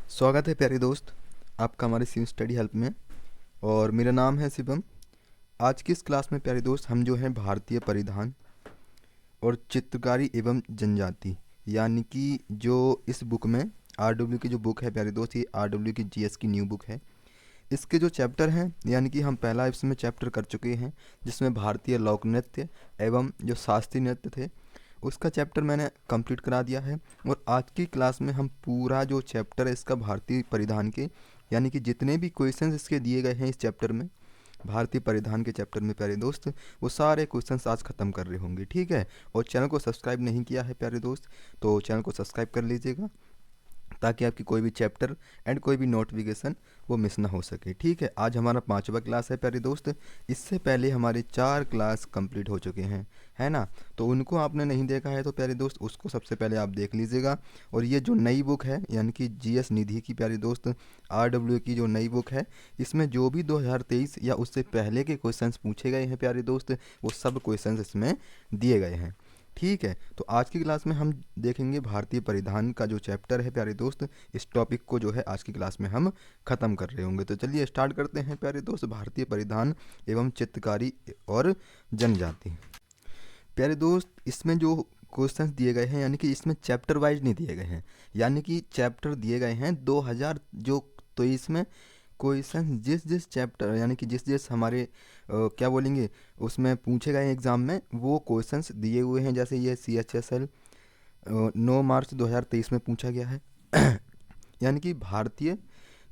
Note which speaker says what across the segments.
Speaker 1: स्वागत है प्यारे दोस्त आपका हमारे सी स्टडी हेल्प में। और मेरा नाम है शिवम। आज की इस क्लास में प्यारे दोस्त हम जो हैं भारतीय परिधान और चित्रकारी एवं जनजाति यानी कि जो इस बुक में आरडब्ल्यू की जो बुक है प्यारे दोस्त, ये आरडब्ल्यू की जीएस की न्यू बुक है। इसके जो चैप्टर हैं यानी कि हम पहला इसमें चैप्टर कर चुके हैं जिसमें भारतीय लोक नृत्य एवं जो शास्त्रीय नृत्य थे उसका चैप्टर मैंने कंप्लीट करा दिया है। और आज की क्लास में हम पूरा जो चैप्टर है इसका भारतीय परिधान के यानी कि जितने भी क्वेश्चंस इसके दिए गए हैं इस चैप्टर में, भारतीय परिधान के चैप्टर में प्यारे दोस्त, वो सारे क्वेश्चंस आज ख़त्म कर रहे होंगे। ठीक है। और चैनल को सब्सक्राइब नहीं किया है प्यारे दोस्त तो चैनल को सब्सक्राइब कर लीजिएगा ताकि आपकी कोई भी चैप्टर एंड कोई भी नोटिफिकेशन वो मिस ना हो सके। ठीक है। आज हमारा 5वां क्लास है प्यारे दोस्त। इससे पहले हमारे 4 क्लास कंप्लीट हो चुके हैं, है ना। तो उनको आपने नहीं देखा है तो प्यारे दोस्त उसको सबसे पहले आप देख लीजिएगा। और ये जो नई बुक है यानी कि जीएस निधि की प्यारे दोस्त आरडब्ल्यू की जो नई बुक है, इसमें जो भी 2023 या उससे पहले के क्वेश्चंस पूछे गए हैं प्यारे दोस्त, वो सब क्वेश्चंस इसमें दिए गए हैं। ठीक है। तो आज की क्लास में हम देखेंगे भारतीय परिधान का जो चैप्टर है प्यारे दोस्त। इस टॉपिक को जो है आज की क्लास में हम ख़त्म कर रहे होंगे। तो चलिए स्टार्ट करते हैं प्यारे दोस्त, भारतीय परिधान एवं चित्रकारी और जनजाति। प्यारे दोस्त इसमें जो क्वेश्चंस दिए गए हैं यानी कि इसमें चैप्टर वाइज नहीं दिए गए हैं, यानी कि चैप्टर दिए गए हैं 2000 जो, तो इसमें क्वेश्चन जिस जिस चैप्टर यानी कि जिस जिस हमारे क्या बोलेंगे उसमें पूछे गए एग्ज़ाम में वो क्वेश्चंस दिए हुए हैं। जैसे ये CHSL 9 मार्च 2023 में पूछा गया है यानी कि भारतीय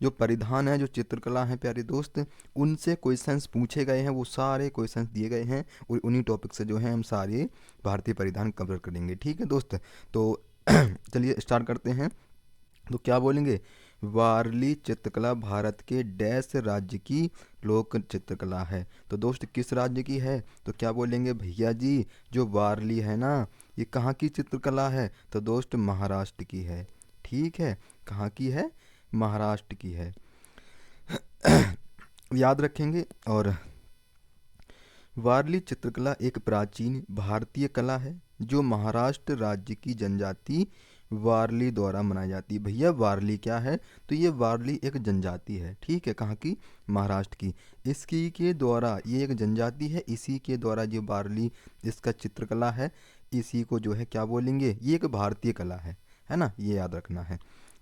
Speaker 1: जो परिधान है, जो चित्रकला है प्यारे दोस्त, उनसे क्वेश्चंस पूछे गए हैं, वो सारे क्वेश्चंस दिए गए हैं और उन्हीं टॉपिक से जो है हम सारे भारतीय परिधान कवर करेंगे। ठीक है दोस्त। तो चलिए स्टार्ट करते हैं। तो क्या बोलेंगे, वारली चित्रकला भारत के डैश राज्य की लोक चित्रकला है। तो दोस्त किस राज्य की है, तो क्या बोलेंगे भैया जी जो वारली है ना, ये कहाँ की चित्रकला है, तो दोस्त महाराष्ट्र की है। ठीक है। कहाँ की है, महाराष्ट्र की है। याद रखेंगे। और वारली चित्रकला एक प्राचीन भारतीय कला है जो महाराष्ट्र राज्य की जनजाति वारली द्वारा मनाई जाती है। भैया वारली क्या है, तो ये वारली एक जनजाति है। ठीक है। कहाँ की, महाराष्ट्र की। इसकी के द्वारा, ये एक जनजाति है, इसी के द्वारा जो वारली इसका चित्रकला है, इसी को जो है क्या बोलेंगे, ये एक भारतीय कला है ना, ये याद रखना है।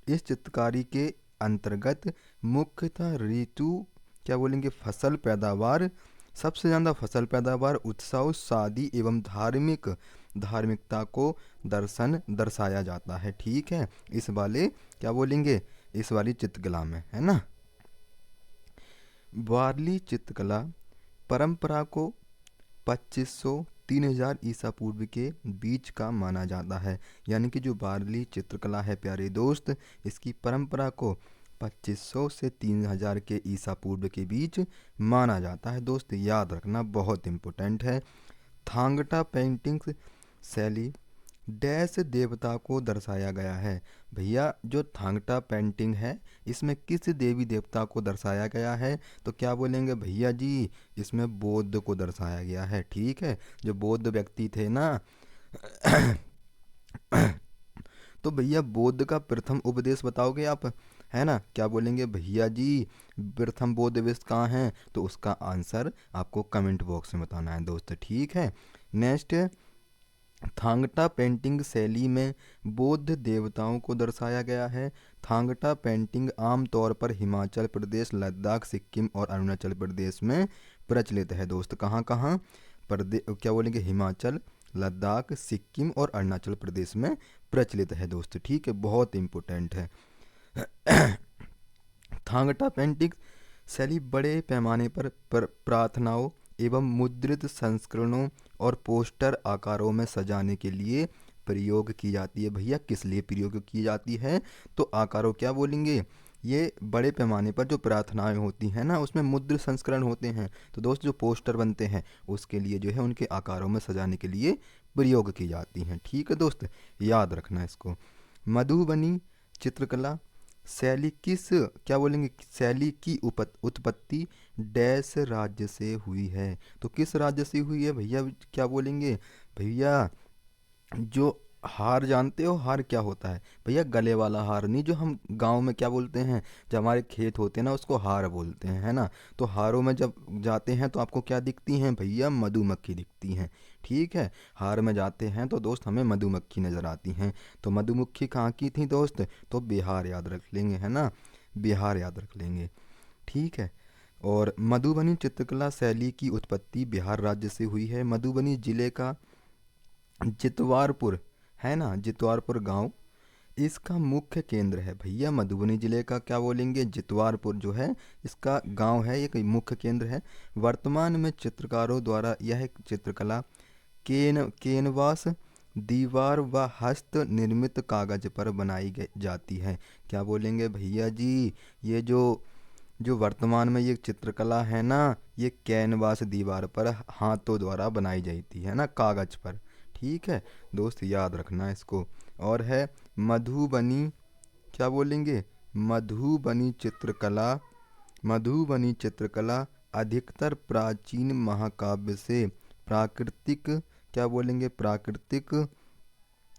Speaker 1: इस चित्रकारी के अंतर्गत मुख्यतः ऋतु क्या बोलेंगे, फसल पैदावार, सबसे ज़्यादा फसल पैदावार, उत्सव, शादी एवं धार्मिकता को दर्शाया जाता है। ठीक है। इस वाले क्या बोलेंगे, इस वाली चित्रकला में, है ना। वारली चित्रकला परंपरा को 2500-3000 ईसा पूर्व के बीच का माना जाता है। यानी कि जो वारली चित्रकला है प्यारे दोस्त, इसकी परंपरा को 2500 से 3000 के ईसा पूर्व के बीच माना जाता है। दोस्त याद रखना, बहुत इम्पोर्टेंट है। थांगटा पेंटिंग्स शैली डैश देवता को दर्शाया गया है। भैया जो थांगटा पेंटिंग है इसमें किस देवी देवता को दर्शाया गया है, तो क्या बोलेंगे भैया जी, इसमें बौद्ध को दर्शाया गया है। ठीक है। जो बौद्ध व्यक्ति थे ना तो भैया बौद्ध का प्रथम उपदेश बताओगे आप, है ना। क्या बोलेंगे भैया जी, प्रथम बौद्ध उपदेश कहाँ है, तो उसका आंसर आपको कमेंट बॉक्स में बताना है दोस्त। ठीक है। नेक्स्ट, थांगटा पेंटिंग शैली में बौद्ध देवताओं को दर्शाया गया है। थांगटा पेंटिंग आमतौर पर हिमाचल प्रदेश, लद्दाख, सिक्किम और अरुणाचल प्रदेश में प्रचलित है। दोस्त कहाँ कहाँ क्या बोलेंगे, हिमाचल, लद्दाख, सिक्किम और अरुणाचल प्रदेश में प्रचलित है दोस्त। ठीक है। बहुत इम्पोर्टेंट है। थांगटा पेंटिंग शैली बड़े पैमाने पर प्रार्थनाओं एवं मुद्रित संस्करणों और पोस्टर आकारों में सजाने के लिए प्रयोग की जाती है। भैया किस लिए प्रयोग की जाती है, तो आकारों क्या बोलेंगे, ये बड़े पैमाने पर जो प्रार्थनाएं होती हैं ना उसमें मुद्रित संस्करण होते हैं, तो दोस्त जो पोस्टर बनते हैं उसके लिए जो है उनके आकारों में सजाने के लिए प्रयोग की जाती हैं। ठीक है दोस्त, याद रखना इसको। मधुबनी चित्रकला शैली किस, क्या बोलेंगे, शैली की उत्पत्ति डैश राज्य से हुई है। तो किस राज्य से हुई है भैया, क्या बोलेंगे भैया, जो हार जानते हो हार क्या होता है? भैया गले वाला हार नहीं, जो हम गांव में क्या बोलते हैं, जब हमारे खेत होते हैं ना उसको हार बोलते हैं, है ना। तो हारों में जब जाते हैं तो आपको क्या दिखती हैं भैया? मधुमक्खी दिखती हैं। ठीक है, हार में जाते हैं तो दोस्त हमें मधुमक्खी नजर आती हैं। तो मधुमक्खी कहाँ की थी दोस्त? तो बिहार याद रख लेंगे, है ना, बिहार याद रख लेंगे। ठीक है। और मधुबनी चित्रकला शैली की उत्पत्ति बिहार राज्य से हुई है। मधुबनी जिले का जितवारपुर, है ना, जितवारपुर गांव इसका मुख्य केंद्र है। भैया मधुबनी जिले का क्या बोलेंगे? जितवारपुर जो है इसका गांव है, ये कोई मुख्य केंद्र है। वर्तमान में चित्रकारों द्वारा यह चित्रकला केनवास, दीवार व हस्त निर्मित कागज पर बनाई जाती है। क्या बोलेंगे भैया जी? ये जो वर्तमान में ये चित्रकला है ना, ये कैनवास दीवार पर हाथों द्वारा बनाई जाती है ना, कागज पर। ठीक है दोस्त, याद रखना इसको। और है मधुबनी, क्या बोलेंगे? मधुबनी चित्रकला, मधुबनी चित्रकला अधिकतर प्राचीन महाकाव्य से प्राकृतिक, क्या बोलेंगे? प्राकृतिक,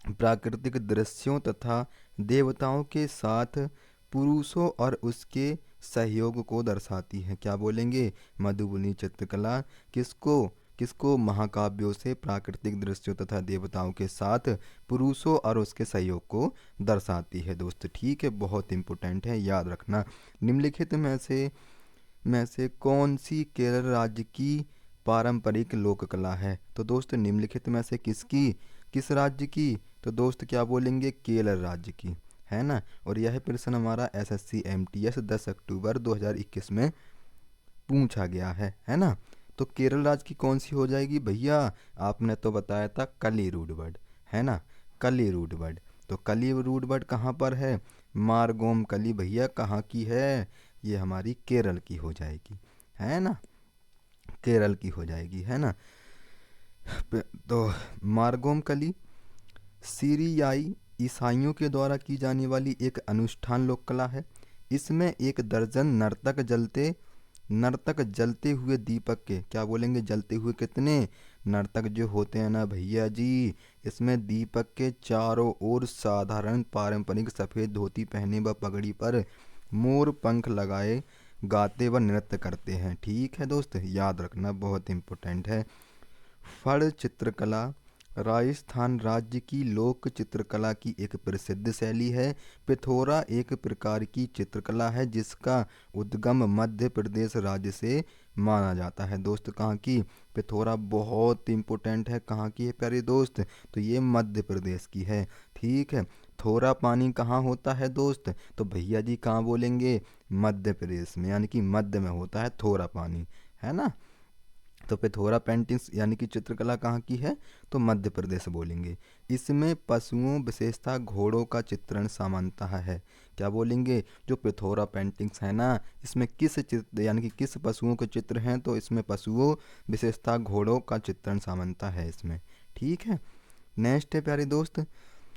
Speaker 1: प्राकृतिक दृश्यों तथा देवताओं के साथ पुरुषों और उसके सहयोग को दर्शाती है। क्या बोलेंगे? मधुबनी चित्रकला किसको किसको महाकाव्यों से प्राकृतिक दृश्यों तथा देवताओं के साथ पुरुषों और उसके सहयोग को दर्शाती है दोस्त। ठीक है, बहुत इंपॉर्टेंट है, याद रखना। निम्नलिखित में से कौन सी केरल राज्य की पारंपरिक लोक कला है? तो दोस्त निम्नलिखित में से किस राज्य की? तो दोस्त क्या बोलेंगे? केरल राज्य की, है ना। और यह प्रश्न हमारा एसएससी एमटीएस 10 अक्टूबर 2021 में पूछा गया है ना। तो केरल राज्य की कौन सी हो जाएगी भैया? आपने तो बताया था कलीरूडबड, है ना, कलीरूडबड। तो कलीरूडबड कहाँ पर है? मारगोम कली भैया कहाँ की है? ये हमारी केरल की हो जाएगी, है ना, केरल की हो जाएगी, है ना। तो मारगोम कली सीरियाई ईसाइयों के द्वारा की जाने वाली एक अनुष्ठान लोक कला है। इसमें एक दर्जन नर्तक जलते हुए दीपक के, क्या बोलेंगे? जलते हुए कितने नर्तक जो होते हैं ना भैया जी, इसमें दीपक के चारों ओर साधारण पारंपरिक सफ़ेद धोती पहने व पगड़ी पर मोर पंख लगाए गाते व नृत्य करते हैं। ठीक है दोस्त, याद रखना, बहुत इम्पोर्टेंट है। फड़ चित्रकला राजस्थान राज्य की लोक चित्रकला की एक प्रसिद्ध शैली है। पिथौरा एक प्रकार की चित्रकला है जिसका उद्गम मध्य प्रदेश राज्य से माना जाता है। दोस्त कहाँ की? पिथौरा बहुत इम्पोर्टेंट है, कहाँ की है प्यारे दोस्त? तो ये मध्य प्रदेश की है। ठीक है, थोड़ा पानी कहाँ होता है दोस्त? तो भैया जी कहाँ बोलेंगे? मध्य प्रदेश में, यानी कि मध्य में होता है थोड़ा पानी, है ना। तो पिथौरा पेंटिंग्स यानी कि चित्रकला कहाँ की है? तो मध्य प्रदेश बोलेंगे। इसमें पशुओं विशेषतः घोड़ों का चित्रण सामान्यतः है। क्या बोलेंगे? जो पिथौरा पेंटिंग्स है ना, इसमें किस चित्र यानी कि किस पशुओं के चित्र हैं? तो इसमें पशुओं विशेषतः घोड़ों का चित्रण सामान्यतः है इसमें। ठीक है, नेक्स्ट है प्यारे दोस्त,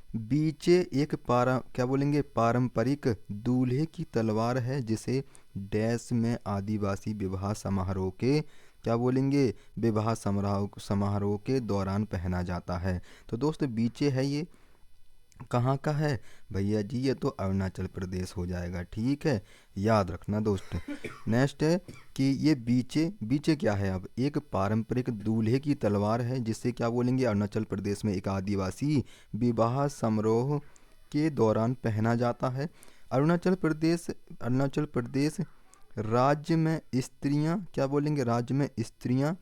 Speaker 1: बीचे एक क्या बोलेंगे? पारंपरिक दूल्हे की तलवार है जिसे डैश में आदिवासी विवाह समारोह के, क्या बोलेंगे? विवाह समारोह समारोह के दौरान पहना जाता है। तो दोस्त बीचे है ये कहाँ का है भैया जी? ये तो अरुणाचल प्रदेश हो जाएगा। ठीक है, याद रखना दोस्त। नेक्स्ट है कि ये बीचे, बीचे क्या है? अब एक पारंपरिक दूल्हे की तलवार है जिससे, क्या बोलेंगे? अरुणाचल प्रदेश में एक आदिवासी विवाह समारोह के दौरान पहना जाता है। अरुणाचल प्रदेश राज्य में स्त्रियां, क्या बोलेंगे? राज्य में स्त्रियां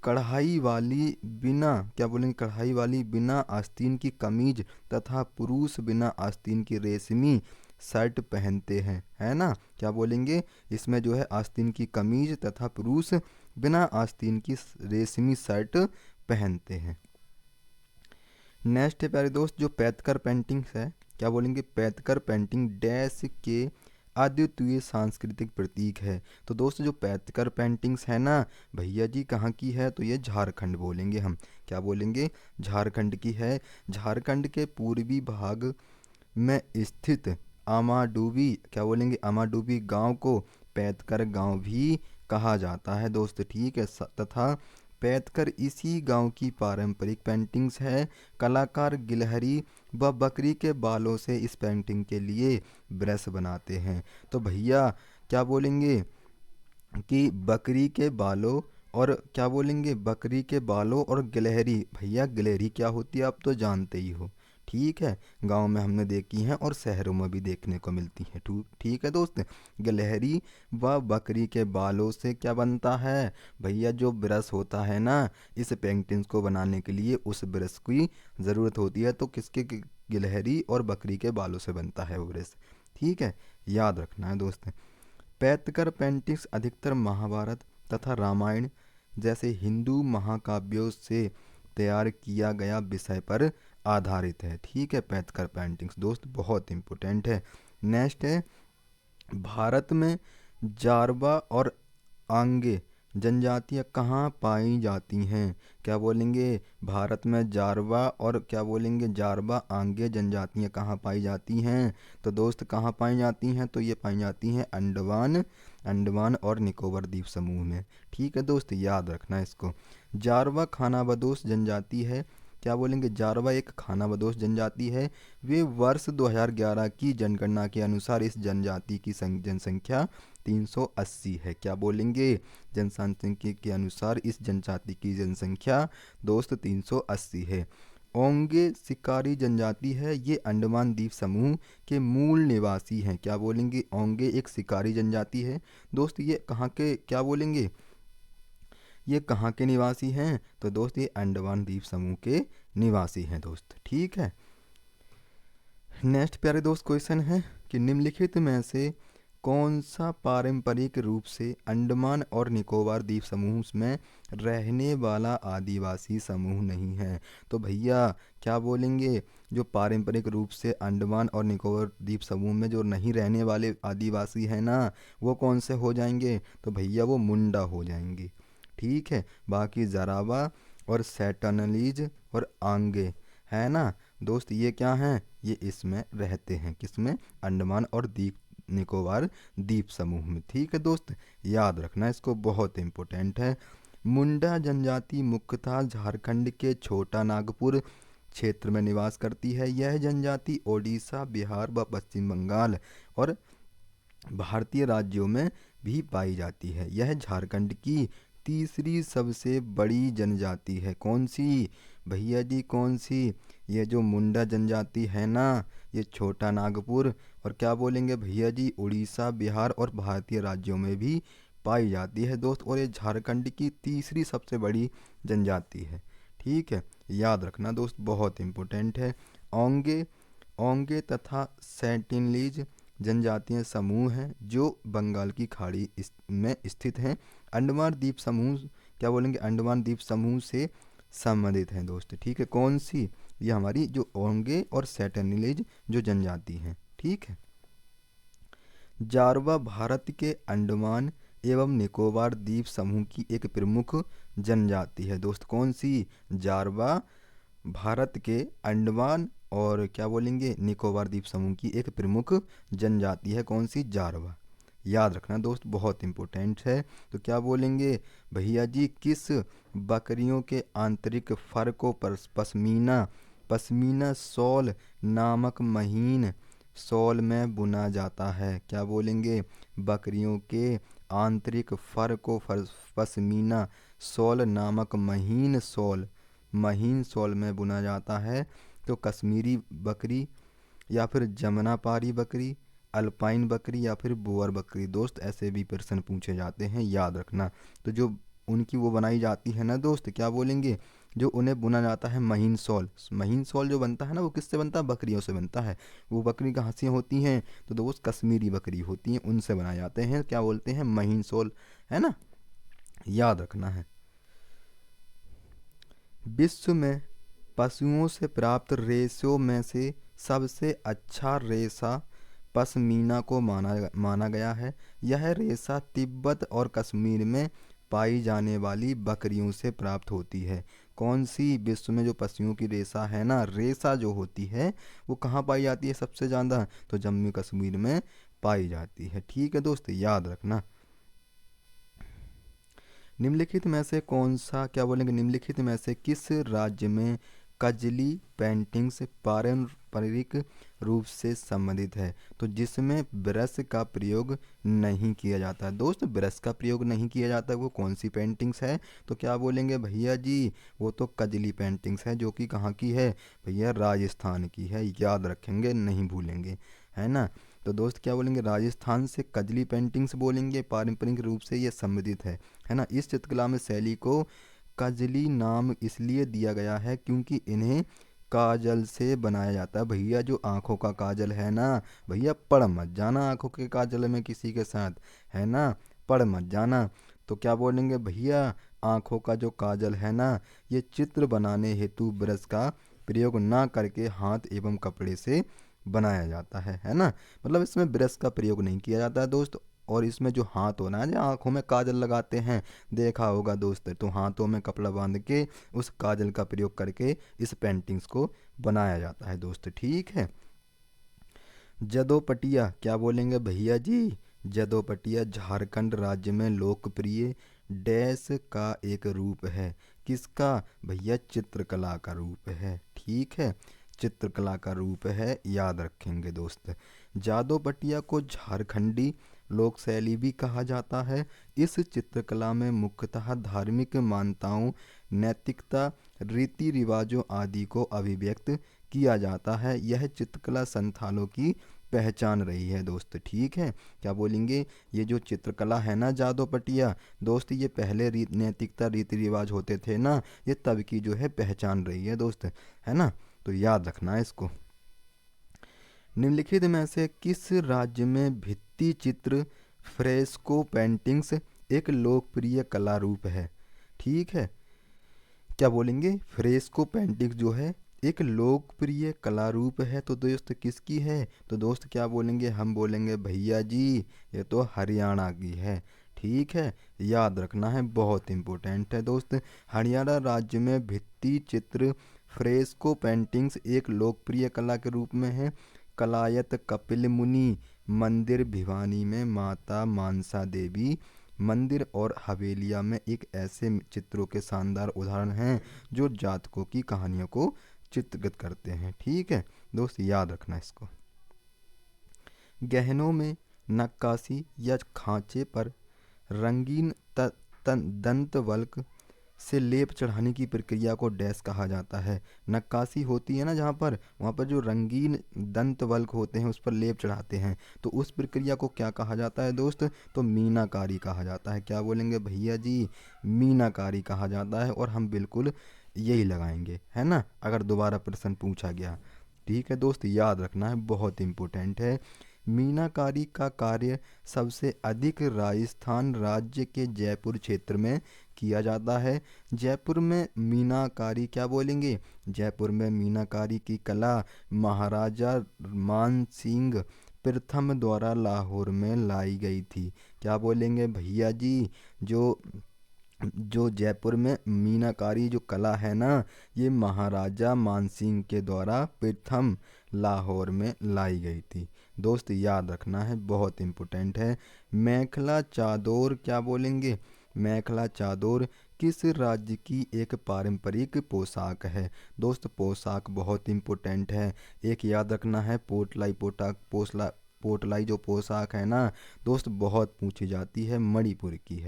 Speaker 1: कढ़ाई वाली बिना, क्या बोलेंगे? कढ़ाई वाली बिना आस्तीन की कमीज तथा पुरुष बिना आस्तीन की रेशमी शर्ट पहनते हैं, है ना। क्या बोलेंगे? इसमें जो है आस्तीन की कमीज तथा पुरुष बिना आस्तीन की रेशमी शर्ट पहनते हैं। नेक्स्ट है प्यारे दोस्त, जो पैतकर पेंटिंग्स है, क्या बोलेंगे? पैतकर पेंटिंग डैश के अद्वितीय सांस्कृतिक प्रतीक है। तो दोस्त जो पैतकर पेंटिंग्स है ना भैया जी कहाँ की है? तो ये झारखंड बोलेंगे हम। क्या बोलेंगे? झारखंड की है। झारखंड के पूर्वी भाग में स्थित आमाडूबी, क्या बोलेंगे? आमाडूबी गांव को पैतकर गांव भी कहा जाता है दोस्त। ठीक है, तथा पैतकर इसी गांव की पारंपरिक पेंटिंग्स है। कलाकार गिलहरी व बकरी के बालों से इस पेंटिंग के लिए ब्रश बनाते हैं। तो भैया क्या बोलेंगे कि बकरी के बालों और क्या बोलेंगे, बकरी के बालों और गिलहरी। भैया गिलहरी क्या होती है आप तो जानते ही हो, ठीक है। गांव में हमने देखी हैं और शहरों में भी देखने को मिलती हैं। ठीक है दोस्त। गिलहरी व बकरी के बालों से क्या बनता है भैया, जो ब्रश होता है ना, इस पेंटिंग्स को बनाने के लिए उस ब्रश की ज़रूरत होती है। तो किसके गिलहरी और बकरी के बालों से बनता है वो ब्रश, ठीक है, याद रखना है दोस्त। पैतकर पेंटिंग्स अधिकतर महाभारत तथा रामायण जैसे हिंदू महाकाव्यों से तैयार किया गया विषय पर आधारित है, ठीक है। पैतकर पेंटिंग्स दोस्त बहुत इम्पोर्टेंट है। नेक्स्ट है, भारत में जारवा और आंगे जनजातियां कहाँ पाई जाती हैं। क्या बोलेंगे, भारत में जारवा और क्या बोलेंगे, जारवा आंगे जनजातियां कहाँ पाई जाती हैं। तो दोस्त कहाँ पाई जाती हैं, तो ये पाई जाती हैं अंडमान और निकोबार द्वीप समूह में, ठीक है दोस्त, याद रखना इसको। जारवा खानाबदोश जनजाति है। क्या बोलेंगे, जारवा एक खानाबदोश जनजाति है। वे वर्ष 2011 की जनगणना के अनुसार इस जनजाति की जनसंख्या 380 है। क्या बोलेंगे, जनसांख्यिकी के अनुसार इस जनजाति की जनसंख्या दोस्त 380 है। ओंगे शिकारी जनजाति है, ये अंडमान द्वीप समूह के मूल निवासी हैं। क्या बोलेंगे, ओंगे एक शिकारी जनजाति है दोस्त। ये कहाँ के, क्या बोलेंगे, ये कहाँ के निवासी हैं, तो दोस्त ये अंडमान द्वीप समूह के निवासी हैं दोस्त, ठीक है। नेक्स्ट प्यारे दोस्त क्वेश्चन है कि निम्नलिखित में से कौन सा पारंपरिक रूप से अंडमान और निकोबार द्वीप समूह में रहने वाला आदिवासी समूह नहीं है। तो भैया क्या बोलेंगे, जो पारंपरिक रूप से अंडमान और निकोबार द्वीप समूह में जो नहीं रहने वाले आदिवासी हैं ना, वो कौन से हो जाएंगे, तो भैया वो मुंडा हो जाएंगे, ठीक है। बाकी जरावा और सेटनलीज और आंगे है ना दोस्त, ये क्या हैं, ये इसमें रहते हैं, किसमें, अंडमान और निकोबार द्वीप समूह में, ठीक है दोस्त, याद रखना इसको, बहुत इम्पोर्टेंट है। मुंडा जनजाति मुख्यतः झारखंड के छोटा नागपुर क्षेत्र में निवास करती है। यह जनजाति ओडिशा, बिहार व पश्चिम बंगाल और भारतीय राज्यों में भी पाई जाती है। यह झारखंड की तीसरी सबसे बड़ी जनजाति है। कौन सी भैया जी, कौन सी, ये जो मुंडा जनजाति है ना, ये छोटा नागपुर और क्या बोलेंगे भैया जी, उड़ीसा, बिहार और भारतीय राज्यों में भी पाई जाती है दोस्त, और ये झारखंड की तीसरी सबसे बड़ी जनजाति है, ठीक है, याद रखना दोस्त, बहुत इम्पोर्टेंट है। ओंगे ओंगे तथा सेंटिनलीज जनजातीय समूह हैं जो बंगाल की खाड़ी में स्थित हैं। अंडमान द्वीप समूह, क्या बोलेंगे, अंडमान द्वीप समूह से संबंधित हैं दोस्त, ठीक है। कौन सी, ये हमारी जो ओंगे और सेंटिनलीज जो जनजाति हैं, ठीक है। जारवा भारत के अंडमान एवं निकोबार द्वीप समूह की एक प्रमुख जनजाति है दोस्त। कौन सी, जारवा भारत के अंडमान और क्या बोलेंगे, निकोबार द्वीप समूह की एक प्रमुख जनजाति है। कौन सी, जारवा, याद रखना दोस्त, बहुत इम्पोर्टेंट है। तो क्या बोलेंगे भैया जी, किस बकरियों के आंतरिक फर को पश्मीना शॉल नामक महीन शॉल में बुना जाता है। क्या बोलेंगे, बकरियों के आंतरिक फर को पश्मीना शॉल नामक महीन शॉल में बुना जाता है। तो कश्मीरी बकरी या फिर जमनापारी बकरी, अल्पाइन बकरी या फिर बोअर बकरी दोस्त, ऐसे भी प्रश्न पूछे जाते हैं, याद रखना। तो जो उनकी वो बनाई जाती है ना दोस्त, क्या बोलेंगे, जो उन्हें बुना जाता है महीन शॉल जो बनता है ना, वो किससे बनता है, बकरियों से बनता है। वो बकरी कहाँ से होती हैं, तो दोस्त कश्मीरी बकरी होती हैं, उनसे बनाए जाते हैं, क्या बोलते हैं, महीन शॉल, है ना, याद रखना है। विश्व में पशुओं से प्राप्त रेशों में से सबसे अच्छा रेशा पश्मीना को माना गया है। यह रेशा तिब्बत और कश्मीर में पाई जाने वाली बकरियों से प्राप्त होती है। कौन सी, विश्व में जो पशुओं की रेशा है ना, रेशा जो होती है वो कहाँ पाई जाती है सबसे ज़्यादा, तो जम्मू कश्मीर में पाई जाती है, ठीक है दोस्त, याद रखना। निम्नलिखित में से कौन सा, क्या बोलेंगे, निम्नलिखित में से किस राज्य में कजली पेंटिंग्स पारंपरिक रूप से संबंधित है? तो जिसमें ब्रश का प्रयोग नहीं किया जाता है। दोस्त ब्रश का प्रयोग नहीं किया जाता है, वो कौन सी पेंटिंग्स है? तो क्या बोलेंगे भैया जी, वो तो कजली पेंटिंग्स है, जो कि कहाँ की है भैया, राजस्थान की है। याद रखेंगे, नहीं भूलेंगे, है ना। तो दोस्त क्या बोलेंगे, राजस्थान से कजली पेंटिंग्स बोलेंगे, पारंपरिक रूप से ये संबंधित है ना। इस चित्रकला में शैली को कजली नाम इसलिए दिया गया है क्योंकि इन्हें काजल से बनाया जाता है। भैया जो आंखों का काजल है ना, भैया पढ़ मत जाना आंखों के काजल में किसी के साथ, है ना, पढ़ मत जाना। तो क्या बोलेंगे भैया, आंखों का जो काजल है ना, ये चित्र बनाने हेतु ब्रश का प्रयोग ना करके हाथ एवं कपड़े से बनाया जाता है ना। मतलब इसमें ब्रश का प्रयोग नहीं किया जाता है दोस्त। और इसमें जो हाथ होना है, जो आंखों में काजल लगाते हैं, देखा होगा दोस्त, तो हाथों में कपड़ा बांध के उस काजल का प्रयोग करके इस पेंटिंग्स को बनाया जाता है दोस्त। ठीक है। जदोपटिया, क्या बोलेंगे भैया जी, जदोपटिया झारखंड राज्य में लोकप्रिय डैश का एक रूप है। किसका भैया, चित्रकला का रूप है। ठीक है, चित्रकला का रूप है, याद रखेंगे दोस्त। जादोपटिया को झारखंडी लोक शैली भी कहा जाता है। इस चित्रकला में मुख्यतः धार्मिक मान्यताओं, नैतिकता, रीति रिवाजों आदि को अभिव्यक्त किया जाता है। यह चित्रकला संथालों की पहचान रही है दोस्त। ठीक है, क्या बोलेंगे, ये जो चित्रकला है ना जादोपटिया दोस्त, ये पहले नैतिकता रीति रिवाज होते थे ना, ये तब की जो है पहचान रही है दोस्त, है ना। तो याद रखना है इसको। निम्नलिखित में से किस राज्य में भित्ति चित्र फ्रेस्को पेंटिंग्स एक लोकप्रिय कला रूप है? ठीक है, क्या बोलेंगे, फ्रेस्को पेंटिंग्स जो है एक लोकप्रिय कला रूप है। तो दोस्त किसकी है? तो दोस्त क्या बोलेंगे, हम बोलेंगे भैया जी, ये तो हरियाणा की है। ठीक है, याद रखना है, बहुत इम्पोर्टेंट है दोस्त। हरियाणा राज्य में भित्ति चित्र फ्रेस्को पेंटिंग्स एक लोकप्रिय कला के रूप में है। कलायत कपिल मुनि मंदिर भिवानी में माता मानसा देवी मंदिर और हवेलिया में एक ऐसे चित्रों के शानदार उदाहरण हैं जो जातकों की कहानियों को चित्रित करते हैं। ठीक है दोस्त, याद रखना इसको। गहनों में नक्काशी या खांचे पर रंगीन दंत वल्क से लेप चढ़ाने की प्रक्रिया को डैश कहा जाता है। नक्काशी होती है ना जहाँ पर, वहाँ पर जो रंगीन दंत वल्क होते हैं उस पर लेप चढ़ाते हैं, तो उस प्रक्रिया को क्या कहा जाता है दोस्त? तो मीनाकारी कहा जाता है। क्या बोलेंगे भैया जी, मीनाकारी कहा जाता है। और हम बिल्कुल यही लगाएंगे, है ना, अगर दोबारा प्रश्न पूछा गया। ठीक है दोस्त, याद रखना है, बहुत इम्पोर्टेंट है। मीनाकारी का कार्य सबसे अधिक राजस्थान राज्य के जयपुर क्षेत्र में किया जाता है। जयपुर में मीनाकारी, क्या बोलेंगे, जयपुर में मीनाकारी की कला महाराजा मान सिंह प्रथम द्वारा लाहौर में लाई गई थी। क्या बोलेंगे भैया जी, जो जो जयपुर में मीनाकारी जो कला है ना, ये महाराजा मानसिंह के द्वारा प्रथम लाहौर में लाई गई थी। दोस्त याद रखना है, बहुत इम्पोर्टेंट है। मेखला चादोर, क्या बोलेंगे, मेखला चादोर किस राज्य की एक पारंपरिक पोशाक है? दोस्त पोशाक बहुत इम्पोर्टेंट है। एक याद रखना है, पोटलाई पोटलाई जो पोशाक है ना दोस्त, बहुत पूछी जाती है, मणिपुर की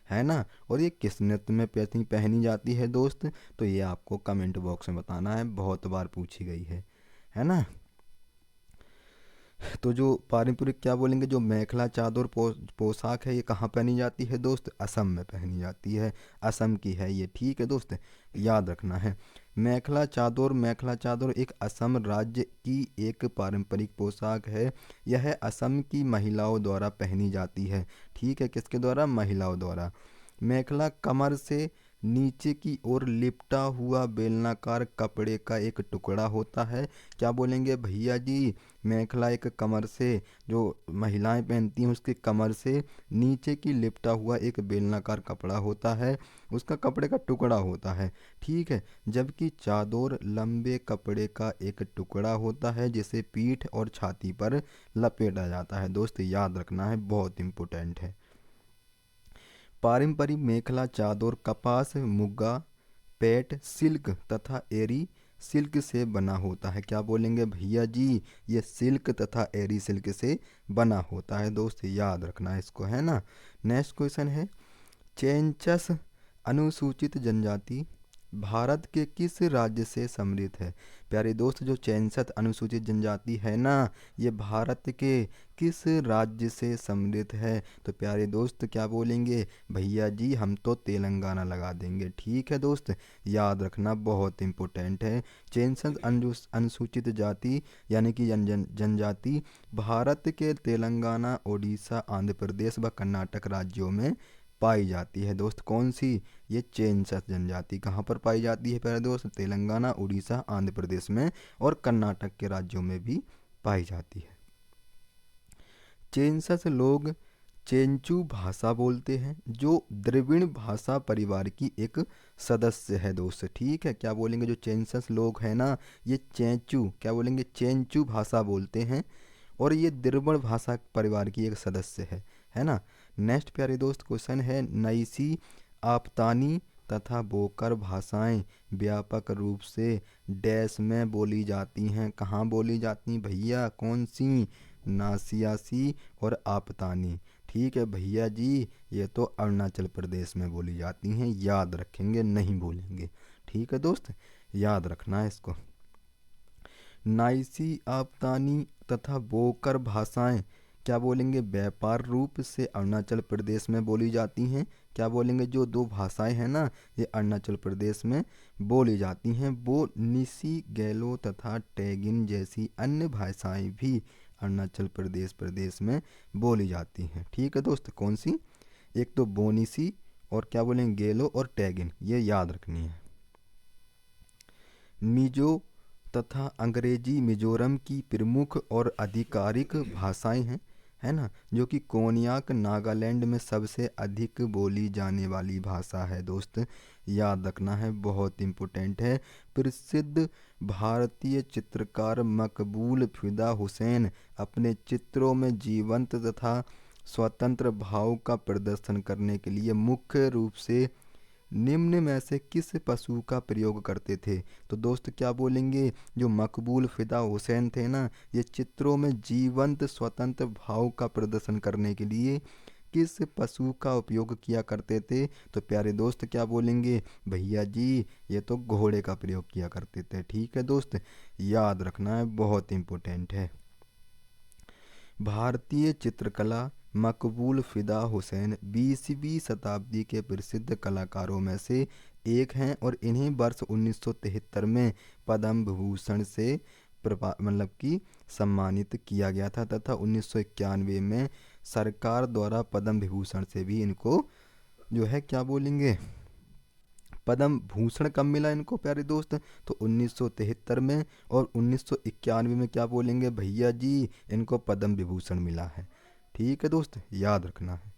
Speaker 1: है ना। और ये किस नृत्य में पहनी जाती है दोस्त? तो ये आपको कमेंट बॉक्स में बताना है, बहुत बार पूछी गई है ना। तो जो पारंपरिक, क्या बोलेंगे, जो मेखला चादर पोशाक है, ये कहाँ पहनी जाती है दोस्त? असम में पहनी जाती है, असम की है ये। ठीक है दोस्त, याद रखना है। मेखला चादर एक असम राज्य की एक पारंपरिक पोशाक है। यह असम की महिलाओं द्वारा पहनी जाती है। ठीक है, किसके द्वारा? महिलाओं द्वारा। मेखला कमर से नीचे की ओर लिपटा हुआ बेलनाकार कपड़े का एक टुकड़ा होता है। क्या बोलेंगे भैया जी, मेखला एक कमर से, जो महिलाएं पहनती हैं उसके कमर से नीचे की लिपटा हुआ एक बेलनाकार कपड़ा होता है, उसका कपड़े का टुकड़ा होता है। ठीक है, जबकि चादर लंबे कपड़े का एक टुकड़ा होता है जिसे पीठ और छाती पर लपेटा जाता है। दोस्त याद रखना है, बहुत इम्पोर्टेंट है। पारंपरिक मेखला चादर कपास, मुगा, पेट, सिल्क तथा एरी सिल्क से बना होता है। क्या बोलेंगे भैया जी? ये सिल्क तथा एरी सिल्क से बना होता है दोस्त, याद रखना है इसको, है ना। नेक्स्ट क्वेश्चन है, चेंचस अनुसूचित जनजाति भारत के किस राज्य से समृद्ध है? प्यारे दोस्त, जो चेंसत अनुसूचित जनजाति है ना, ये भारत के किस राज्य से समृद्ध है? तो प्यारे दोस्त क्या बोलेंगे भैया जी? हम तो तेलंगाना लगा देंगे। ठीक है दोस्त, याद रखना, बहुत इम्पोर्टेंट है। चेंसत अनुसूचित जाति यानी कि जनजाति भारत के तेलंगाना, ओडिशा, आंध्र प्रदेश व कर्नाटक राज्यों में पाई जाती है दोस्त। कौन सी? ये चेंसस जनजाति कहाँ पर पाई जाती है प्यारे दोस्त? तेलंगाना, उड़ीसा, आंध्र प्रदेश में और कर्नाटक के राज्यों में भी पाई जाती है। चेंसस लोग चेंचू भाषा बोलते हैं, जो द्रविड़ भाषा परिवार की एक सदस्य है दोस्त। ठीक है, क्या बोलेंगे? जो चेंसस लोग हैं ना, ये चेंचू, क्या बोलेंगे? चेंचू भाषा बोलते हैं और ये द्रविड़ भाषा परिवार की एक सदस्य है ना। नेक्स्ट प्यारे दोस्त क्वेश्चन है, नईसी, आपतानी तथा बोकर भाषाएं व्यापक रूप से डैश में बोली जाती हैं। कहाँ बोली जाती हैं भैया? कौन सी? नासियासी और आपतानी। ठीक है भैया जी, ये तो अरुणाचल प्रदेश में बोली जाती हैं, याद रखेंगे, नहीं भूलेंगे। ठीक है दोस्त, याद रखना है इसको। नाइसी, आपतानी तथा बोकर भाषाएं क्या बोलेंगे? व्यापार रूप से अरुणाचल प्रदेश में बोली जाती हैं। क्या बोलेंगे? जो दो भाषाएं हैं ना, ये अरुणाचल प्रदेश में बोली जाती हैं। वो निसी, गैलो तथा टैगिन जैसी अन्य भाषाएं भी अरुणाचल प्रदेश में बोली जाती हैं। ठीक है दोस्त, कौन सी? एक तो बोनिसी और क्या बोलेंगे गेलो और टैगिन, ये याद रखनी है। मिजो तथा अंग्रेजी मिजोरम की प्रमुख और आधिकारिक भाषाएं हैं, है ना, जो कि कोनियाक नागालैंड में सबसे अधिक बोली जाने वाली भाषा है दोस्त, याद रखना है, बहुत इम्पोर्टेंट है। प्रसिद्ध भारतीय चित्रकार मकबूल फिदा हुसैन अपने चित्रों में जीवंत तथा स्वतंत्र भाव का प्रदर्शन करने के लिए मुख्य रूप से निम्न में से किस पशु का प्रयोग करते थे? तो दोस्त क्या बोलेंगे? जो मकबूल फिदा हुसैन थे ना, ये चित्रों में जीवंत स्वतंत्र भाव का प्रदर्शन करने के लिए किस पशु का उपयोग किया करते थे? तो प्यारे दोस्त क्या बोलेंगे भैया जी? ये तो घोड़े का प्रयोग किया करते थे। ठीक है दोस्त, याद रखना है, बहुत इम्पोर्टेंट है। भारतीय चित्रकला मकबूल फिदा हुसैन 20वीं शताब्दी के प्रसिद्ध कलाकारों में से एक हैं और इन्हें वर्ष 1973 में पद्म विभूषण से मतलब कि सम्मानित किया गया था तथा 1991 में सरकार द्वारा पद्म विभूषण से भी इनको जो है क्या बोलेंगे पद्म भूषण कब मिला इनको प्यारे दोस्त? तो 1973 में और 1991 में क्या बोलेंगे भैया जी? इनको पद्म विभूषण मिला है। ठीक है दोस्त, याद रखना है।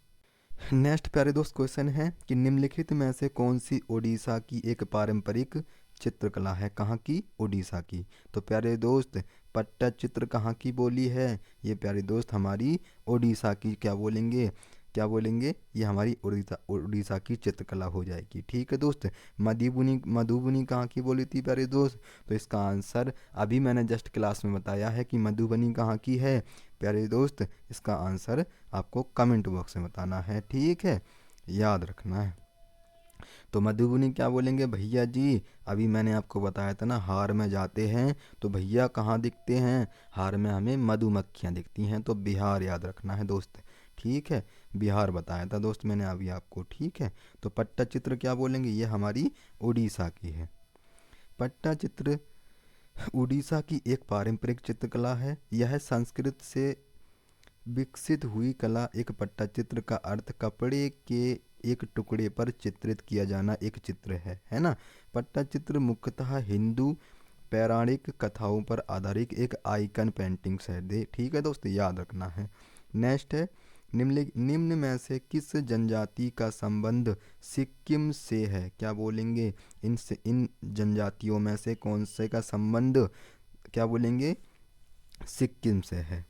Speaker 1: नेक्स्ट प्यारे दोस्त क्वेश्चन है कि निम्नलिखित में से कौन सी ओडिशा की एक पारंपरिक चित्रकला है? कहाँ की? ओडिशा की। तो प्यारे दोस्त पट्टचित्र कहाँ की बोली है? ये प्यारे दोस्त हमारी ओडिशा की क्या बोलेंगे? क्या बोलेंगे? ये हमारी उड़ीसा की चित्रकला हो जाएगी। ठीक है दोस्त, मधुबनी कहाँ की बोली थी प्यारे दोस्त? तो इसका आंसर अभी मैंने जस्ट क्लास में बताया है कि मधुबनी कहाँ की है प्यारे दोस्त। इसका आंसर आपको कमेंट बॉक्स में बताना है। ठीक है, याद रखना है। तो मधुबनी क्या बोलेंगे भैया जी? अभी मैंने आपको बताया था ना, हार में जाते हैं तो भैया कहाँ दिखते हैं? हार में हमें मधुमक्खियाँ दिखती हैं, तो बिहार याद रखना है दोस्त। ठीक है, बिहार बताया था दोस्त मैंने अभी आपको। ठीक है, तो पट्टचित्र क्या बोलेंगे? ये हमारी उड़ीसा की है। पट्टचित्र उड़ीसा की एक पारंपरिक चित्रकला है। यह संस्कृत से विकसित हुई कला। एक पट्टचित्र का अर्थ कपड़े के एक टुकड़े पर चित्रित किया जाना एक चित्र है ना। पट्टचित्र मुख्यतः हिंदू पौराणिक कथाओं पर आधारित एक आइकन पेंटिंग्स है दे। ठीक है दोस्त, याद रखना है। नेक्स्ट है, निम्न में से किस जनजाति का संबंध सिक्किम से है? क्या बोलेंगे? इन जनजातियों में से कौन से का संबंध क्या बोलेंगे सिक्किम से है?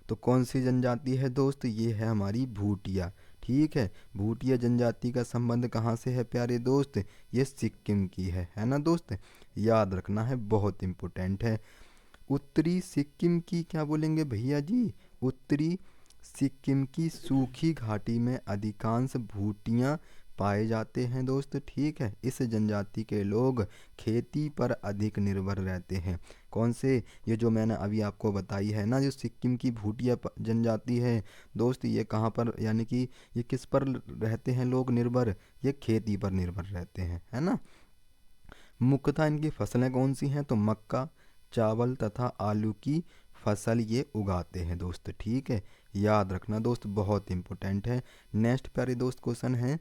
Speaker 1: तो कौन सी जनजाति है दोस्त? ये है हमारी भूटिया। ठीक है। भूटिया जनजाति का संबंध कहाँ से है प्यारे दोस्त? ये सिक्किम की है ना दोस्त? याद रखना है, बहुत इम्पोर्टेंट है। उत्तरी सिक्किम की क्या बोलेंगे भैया जी? उत्तरी सिक्किम की सूखी घाटी में अधिकांश भूटियाँ पाए जाते हैं दोस्त। ठीक है, इस जनजाति के लोग खेती पर अधिक निर्भर रहते हैं। कौन से? ये जो मैंने अभी आपको बताई है ना, जो सिक्किम की भूटिया जनजाति है दोस्त, ये कहाँ पर, यानी कि ये किस पर रहते हैं लोग निर्भर? ये खेती पर निर्भर रहते हैं, है ना। मुख्यतः इनकी फसलें कौन सी हैं? तो मक्का, चावल तथा आलू की फसल ये उगाते हैं दोस्त। ठीक है, याद रखना दोस्त, बहुत इम्पोर्टेंट है। नेक्स्ट प्यारे दोस्त क्वेश्चन है,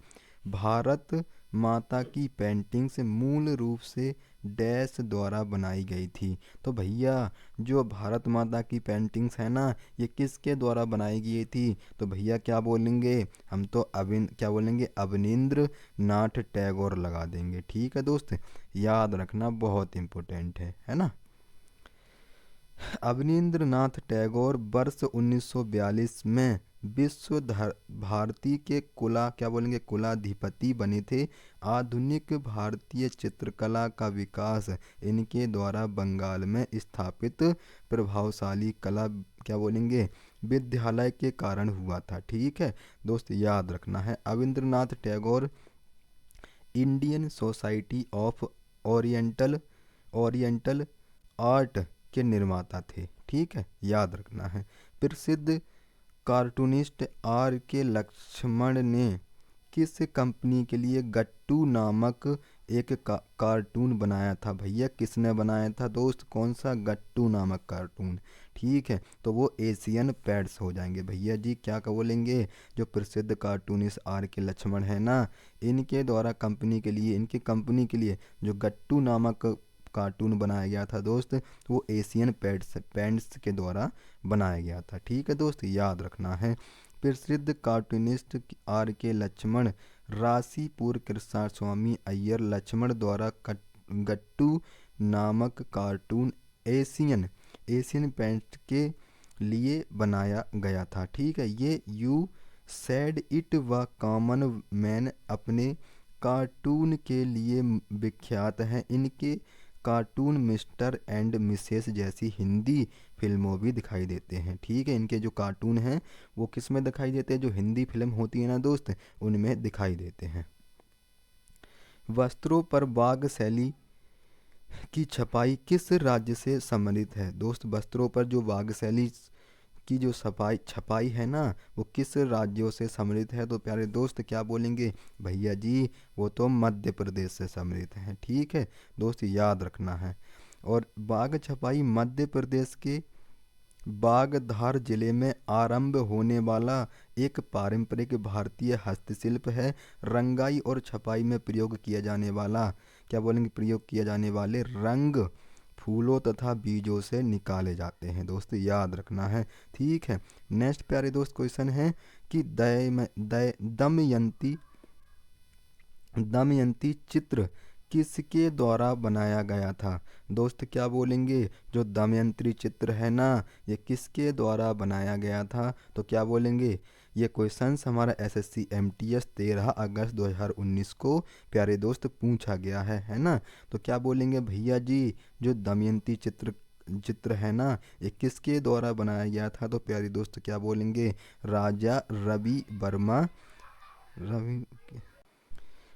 Speaker 1: भारत माता की पेंटिंग्स मूल रूप से डैश द्वारा बनाई गई थी। तो भैया जो भारत माता की पेंटिंग्स है ना, ये किसके द्वारा बनाई गई थी? तो भैया क्या बोलेंगे हम? तो क्या बोलेंगे? अवनींद्र नाथ टैगोर लगा देंगे। ठीक है दोस्त, याद रखना, बहुत इम्पोर्टेंट है ना। अवनींद्र नाथ टैगोर वर्ष 1942 में विश्व भारती के क्या बोलेंगे, कुलाधिपति बने थे। आधुनिक भारतीय चित्रकला का विकास इनके द्वारा बंगाल में स्थापित प्रभावशाली कला क्या बोलेंगे, विद्यालय के कारण हुआ था। ठीक है दोस्त, याद रखना है। Abanindranath Tagore Indian Society of Oriental Oriental Art के निर्माता थे। ठीक है, याद रखना है। प्रसिद्ध कार्टूनिस्ट आर के लक्ष्मण ने किस कंपनी के लिए गट्टू नामक एक कार्टून बनाया था? भैया किसने बनाया था दोस्त? कौन सा? गट्टू नामक कार्टून। ठीक है, तो वो एशियन पेंट्स हो जाएंगे भैया जी। क्या बोलेंगे? जो प्रसिद्ध कार्टूनिस्ट आर के लक्ष्मण है ना, इनके द्वारा इनकी कंपनी के लिए जो गट्टू नामक कार्टून बनाया गया था दोस्त, वो एशियन पेंट्स के द्वारा बनाया गया था। ठीक है दोस्त, याद रखना है। प्रसिद्ध कार्टूनिस्ट आर के लक्ष्मण राशीपुर कृष्णस्वामी अय्यर लक्ष्मण द्वारा गट्टू नामक कार्टून एशियन पेंट के लिए बनाया गया था। ठीक है, ये यू सैड इट व कॉमन मैन अपने कार्टून के लिए विख्यात हैं। इनके कार्टून मिस्टर एंड मिसेस जैसी हिंदी फिल्मों भी दिखाई देते हैं। ठीक है, इनके जो कार्टून हैं वो किस में दिखाई देते हैं? जो हिंदी फिल्म होती है ना दोस्त, उनमें दिखाई देते हैं। वस्त्रों पर बाग शैली की छपाई किस राज्य से संबंधित है? दोस्त वस्त्रों पर जो बाग शैली की जो छपाई है ना, वो किस राज्यों से सम्मिलित है? तो प्यारे दोस्त क्या बोलेंगे भैया जी? वो तो मध्य प्रदेश से सम्मिलित है। ठीक है दोस्त, याद रखना है। और बाग छपाई मध्य प्रदेश के बागधार जिले में आरंभ होने वाला एक पारंपरिक भारतीय हस्तशिल्प है। रंगाई और छपाई में प्रयोग किया जाने वाला क्या बोलेंगे, प्रयोग किए जाने वाले रंग फूलों तथा बीजों से निकाले जाते हैं दोस्त, याद रखना है। ठीक है, नेक्स्ट प्यारे दोस्त क्वेश्चन है कि दमयंती चित्र किसके द्वारा बनाया गया था? दोस्त क्या बोलेंगे? जो दमयंती चित्र है ना, ये किसके द्वारा बनाया गया था? तो क्या बोलेंगे? ये क्वेश्चंस हमारा एसएससी एमटीएस 13 अगस्त 2019 को प्यारे दोस्त पूछा गया है ना। तो क्या बोलेंगे भैया जी? जो दमयंती चित्र है ना, ये किसके द्वारा बनाया गया था? तो प्यारे दोस्त क्या बोलेंगे? राजा रवि वर्मा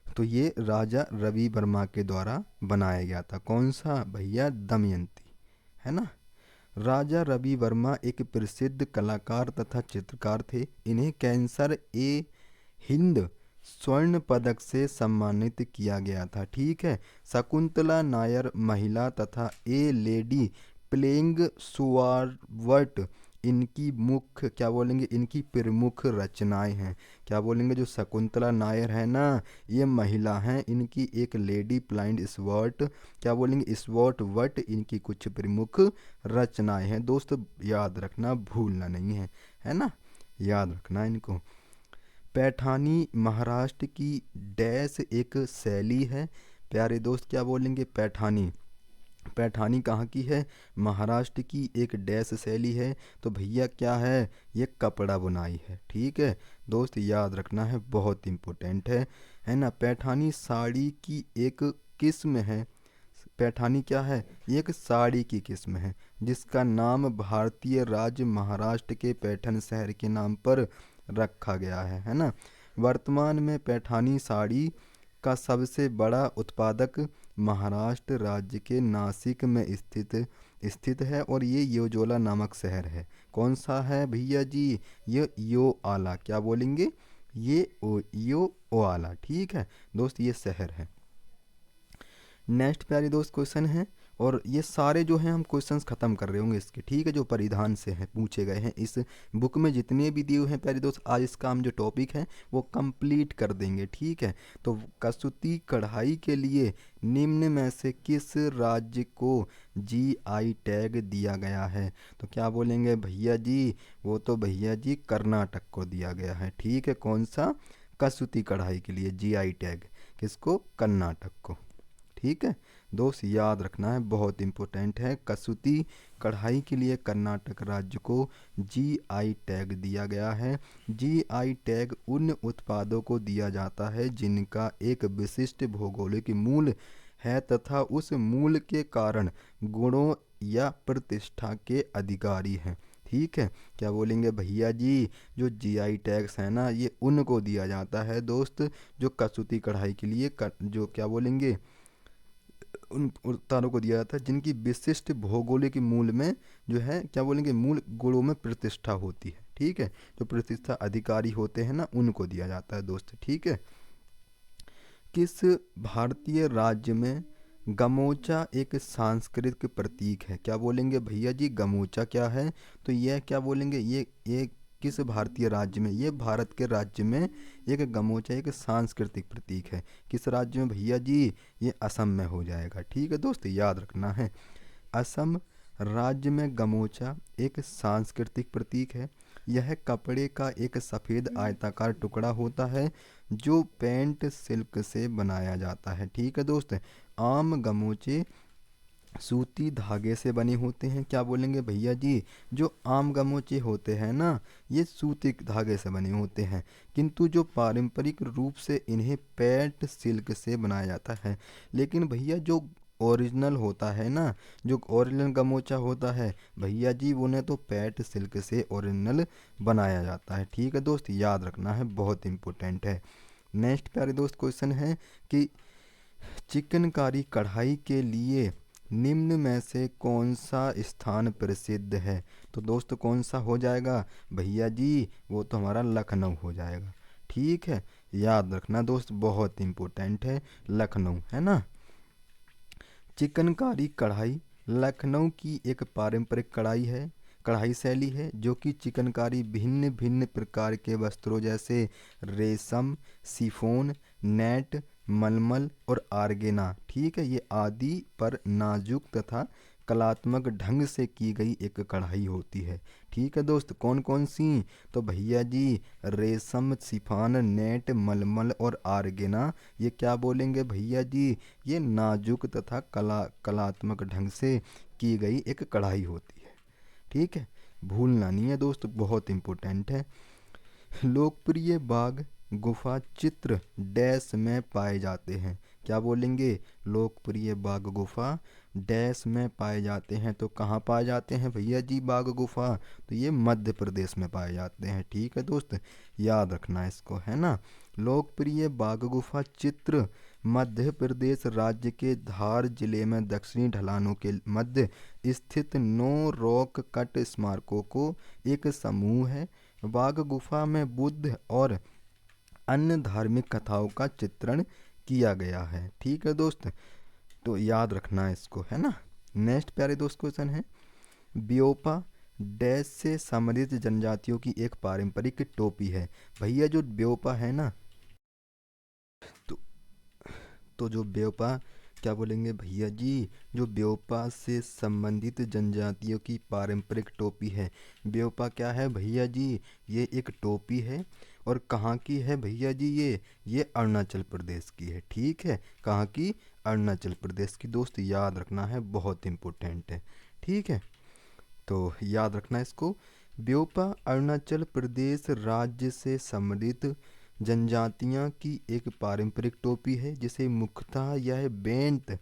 Speaker 1: तो ये राजा रवि वर्मा के द्वारा बनाया गया था। कौन सा भैया? दमयंती, है ना। राजा रवि वर्मा एक प्रसिद्ध कलाकार तथा चित्रकार थे। इन्हें कैंसर ए हिंद स्वर्ण पदक से सम्मानित किया गया था। ठीक है, शकुंतला नायर महिला तथा ए लेडी प्लेइंग सुवार्ट इनकी मुख्य क्या बोलेंगे, इनकी प्रमुख रचनाएं हैं। क्या बोलेंगे? जो शकुंतला नायर है ना, ये महिला हैं, इनकी एक लेडी प्लाइंड स्वॉर्ट क्या बोलेंगे, स्वॉर्ट वट इनकी कुछ प्रमुख रचनाएं हैं। दोस्त याद रखना, भूलना नहीं है ना, याद रखना इनको। पैठानी महाराष्ट्र की डैश एक शैली है। प्यारे दोस्त क्या बोलेंगे? पैठानी पैठानी कहाँ की है? महाराष्ट्र की एक डैश शैली है। तो भैया क्या है? ये कपड़ा बुनाई है। ठीक है दोस्त, याद रखना है, बहुत इम्पोर्टेंट है ना। पैठानी साड़ी की एक किस्म है। पैठानी क्या है? ये एक साड़ी की किस्म है जिसका नाम भारतीय राज्य महाराष्ट्र के पैठण शहर के नाम पर रखा गया है ना। वर्तमान में पैठानी साड़ी का सबसे बड़ा उत्पादक महाराष्ट्र राज्य के नासिक में स्थित है और ये योजोला नामक शहर है। कौन सा है भैया जी? ये यो आला, क्या बोलेंगे? यो ओ आला। ठीक है दोस्त, ये शहर है। नेक्स्ट प्यारे दोस्त क्वेश्चन है, और ये सारे जो हैं हम क्वेश्चंस ख़त्म कर रहे होंगे इसके। ठीक है, जो परिधान से हैं पूछे गए हैं इस बुक में जितने भी दिए हुए हैं प्यारे दोस्त, आज इसका हम जो टॉपिक है वो कंप्लीट कर देंगे। ठीक है, तो कसूती कढ़ाई के लिए निम्न में से किस राज्य को जीआई टैग दिया गया है? तो क्या बोलेंगे भैया जी? वो तो भैया जी कर्नाटक को दिया गया है। ठीक है, कौन सा? कसूती कढ़ाई के लिए जीआई टैग किसको? कर्नाटक को। ठीक है दोस्त, याद रखना है, बहुत इम्पोर्टेंट है। कसूती कढ़ाई के लिए कर्नाटक राज्य को जीआई टैग दिया गया है। जीआई टैग उन उत्पादों को दिया जाता है जिनका एक विशिष्ट भौगोलिक मूल्य है तथा उस मूल्य के कारण गुणों या प्रतिष्ठा के अधिकारी हैं। ठीक है, क्या बोलेंगे भैया जी? जो जीआई टैग्स है ना, ये उनको दिया जाता है दोस्त जो कसूती कढ़ाई के लिए जो क्या बोलेंगे, उन उत्पादों को दिया जाता है जिनकी विशिष्ट भौगोलिक मूल्य में जो है क्या बोलेंगे, मूल गुणों में प्रतिष्ठा होती है। ठीक है, जो प्रतिष्ठा अधिकारी होते हैं ना, उनको दिया जाता है दोस्त। ठीक है, किस भारतीय राज्य में गमोचा एक सांस्कृतिक प्रतीक है? क्या बोलेंगे भैया जी? गमोचा क्या है? तो यह क्या बोलेंगे, ये किस भारतीय राज्य में? ये भारत के राज्य में एक गमोचा एक सांस्कृतिक प्रतीक है। किस राज्य में भैया जी? ये असम में हो जाएगा। ठीक है दोस्त, याद रखना है, असम राज्य में गमोचा एक सांस्कृतिक प्रतीक है। यह कपड़े का एक सफ़ेद आयताकार टुकड़ा होता है जो पेंट सिल्क से बनाया जाता है। ठीक है दोस्त, आम गमोचे सूती धागे से बने होते हैं। क्या बोलेंगे भैया जी? जो आम गमोचे होते हैं ना, ये सूती धागे से बने होते हैं, किंतु जो पारंपरिक रूप से इन्हें पैट सिल्क से बनाया जाता है। लेकिन भैया जो ओरिजिनल होता है ना, जो ओरिजिनल गमोचा होता है भैया जी, उन्हें तो पैट सिल्क से ओरिजिनल बनाया जाता है। ठीक है दोस्त, याद रखना है, बहुत इम्पोर्टेंट है। नेक्स्ट प्यारे दोस्त क्वेश्चन है कि चिकनकारी कढ़ाई के लिए निम्न में से कौन सा स्थान प्रसिद्ध है? तो दोस्त कौन सा हो जाएगा भैया जी? वो तो हमारा लखनऊ हो जाएगा। ठीक है, याद रखना दोस्त, बहुत इम्पोर्टेंट है, लखनऊ है ना। चिकनकारी कढ़ाई लखनऊ की एक पारंपरिक कढ़ाई शैली है जो कि चिकनकारी भिन्न भिन्न प्रकार के वस्त्रों जैसे रेशम, शिफॉन, नेट, मलमल और आर्गेना, ठीक है, ये आदि पर नाजुक तथा कलात्मक ढंग से की गई एक कढ़ाई होती है। ठीक है दोस्त, कौन कौन सी? तो भैया जी रेशम, शिफॉन, नेट, मलमल और आर्गेना, ये क्या बोलेंगे भैया जी? ये नाजुक तथा कलात्मक ढंग से की गई एक कढ़ाई होती है। ठीक है, भूलना नहीं है दोस्त, बहुत इम्पोर्टेंट है। लोकप्रिय बाग गुफा चित्र डैश में पाए जाते हैं। क्या बोलेंगे? लोकप्रिय बाग गुफा डैश में पाए जाते हैं। तो कहाँ पाए जाते हैं भैया जी बाग गुफा? तो ये मध्य प्रदेश में पाए जाते हैं। ठीक है दोस्त, याद रखना इसको, है ना। लोकप्रिय बाग गुफा चित्र मध्य प्रदेश राज्य के धार जिले में दक्षिणी ढलानों के मध्य स्थित 9 रॉक कट स्मारकों को एक समूह है। बाग गुफा में बुद्ध और अन्य धार्मिक कथाओं का चित्रण किया गया है। ठीक है दोस्त, तो याद रखना है इसको, है ना। नेक्स्ट प्यारे दोस्त क्वेश्चन है, ब्योपा डैश से समृद्ध जनजातियों की एक पारंपरिक टोपी है। भैया जो ब्योपा है ना, तो जो ब्योपा क्या बोलेंगे भैया जी? जो ब्योपा से संबंधित जनजातियों की पारंपरिक टोपी है। ब्योपा क्या है भैया जी? ये एक टोपी है, और कहाँ की है भैया जी? ये अरुणाचल प्रदेश की है। ठीक है, कहाँ की? अरुणाचल प्रदेश की। दोस्त याद रखना है, बहुत इम्पोर्टेंट है। ठीक है, तो याद रखना इसको। ब्योपा अरुणाचल प्रदेश राज्य से समृद्ध जनजातियां की एक पारंपरिक टोपी है जिसे मुख्यतः यह बेंत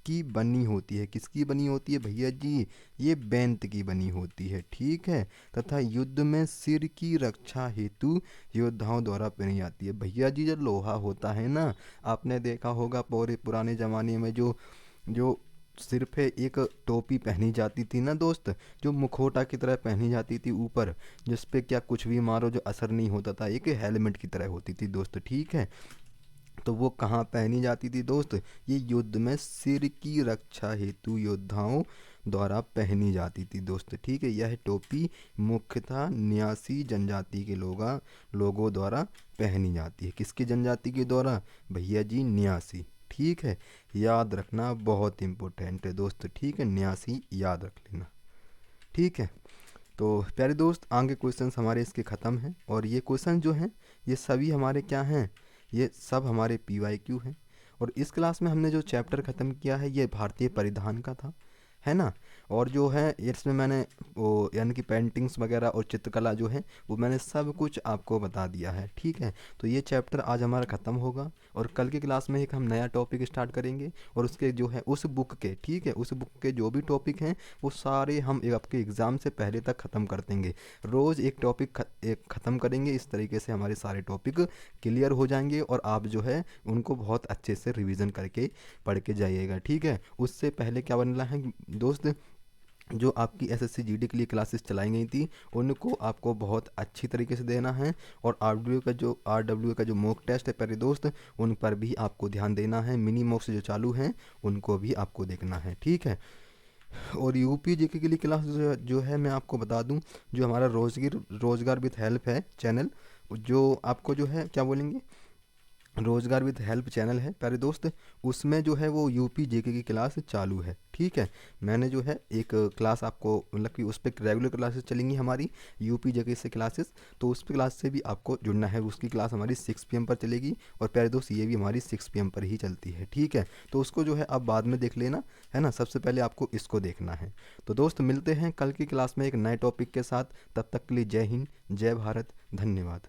Speaker 1: की बनी होती है। किसकी बनी होती है भैया जी? ये बेंत की बनी होती है। ठीक है, तथा युद्ध में सिर की रक्षा हेतु योद्धाओं द्वारा पहनी जाती है। भैया जी, जो लोहा होता है ना, आपने देखा होगा पूरे पुराने ज़माने में जो जो सिर पे एक टोपी पहनी जाती थी ना दोस्त, जो मुखौटा की तरह पहनी जाती थी ऊपर, जिस पे क्या कुछ भी मारो जो असर नहीं होता था, एक हेलमेट की तरह होती थी दोस्त। ठीक है, तो वो कहाँ पहनी जाती थी दोस्त? ये युद्ध में सिर की रक्षा हेतु योद्धाओं द्वारा पहनी जाती थी दोस्त। ठीक है, यह टोपी मुख्यतः न्यासी जनजाति के लोगों द्वारा पहनी जाती है। किसकी जनजाति के द्वारा? भैया जी, न्यासी। ठीक है, याद रखना, बहुत इम्पोर्टेंट है दोस्त। ठीक है, न्यासी याद रख लेना। ठीक है, तो प्यारे दोस्त, आगे क्वेश्चंस हमारे इसके ख़त्म हैं, और ये क्वेश्चन जो हैं ये सभी हमारे क्या हैं? ये सब हमारे PYQ हैं। और इस क्लास में हमने जो चैप्टर ख़त्म किया है ये भारतीय परिधान का था, है ना। और जो है इसमें मैंने वो यानी कि पेंटिंग्स वगैरह और चित्रकला जो है वो मैंने सब कुछ आपको बता दिया है। ठीक है, तो ये चैप्टर आज हमारा ख़त्म होगा, और कल की क्लास में एक हम नया टॉपिक स्टार्ट करेंगे, और उसके जो है उस बुक के, ठीक है, उस बुक के जो भी टॉपिक हैं वो सारे हम आपके एग्ज़ाम से पहले तक ख़त्म कर देंगे। रोज़ एक टॉपिक एक ख़त्म करेंगे, इस तरीके से हमारे सारे टॉपिक क्लियर हो जाएंगे, और आप जो है उनको बहुत अच्छे से रिवीजन करके पढ़ के जाइएगा। ठीक है, उससे पहले क्या बनना है दोस्त, जो आपकी SSC GD के लिए क्लासेस चलाई गई थी उनको आपको बहुत अच्छी तरीके से देना है, और RW का जो मॉक टेस्ट है प्यारे दोस्त, उन पर भी आपको ध्यान देना है। मिनी मॉक्स जो चालू हैं उनको भी आपको देखना है। ठीक है, और UP GK के लिए क्लास जो है मैं आपको बता दूं, जो हमारा रोजगार विद हेल्प है चैनल, जो आपको जो है क्या बोलेंगे, रोजगार विद हेल्प चैनल है प्यारे दोस्त, उसमें जो है वो UP GK की क्लास चालू है। ठीक है, मैंने जो है एक क्लास आपको मतलब कि उस पर रेगुलर क्लासेस चलेंगी हमारी UP GK से क्लासेस, तो उस पर क्लास से भी आपको जुड़ना है। उसकी क्लास हमारी 6 PM पर चलेगी, और प्यारे दोस्त ये भी हमारी 6 PM पर ही चलती है। ठीक है, तो उसको जो है आप बाद में देख लेना, है ना, सबसे पहले आपको इसको देखना है। तो दोस्त मिलते हैं कल की क्लास में एक नए टॉपिक के साथ, तब तक के लिए जय हिंद, जय भारत, धन्यवाद।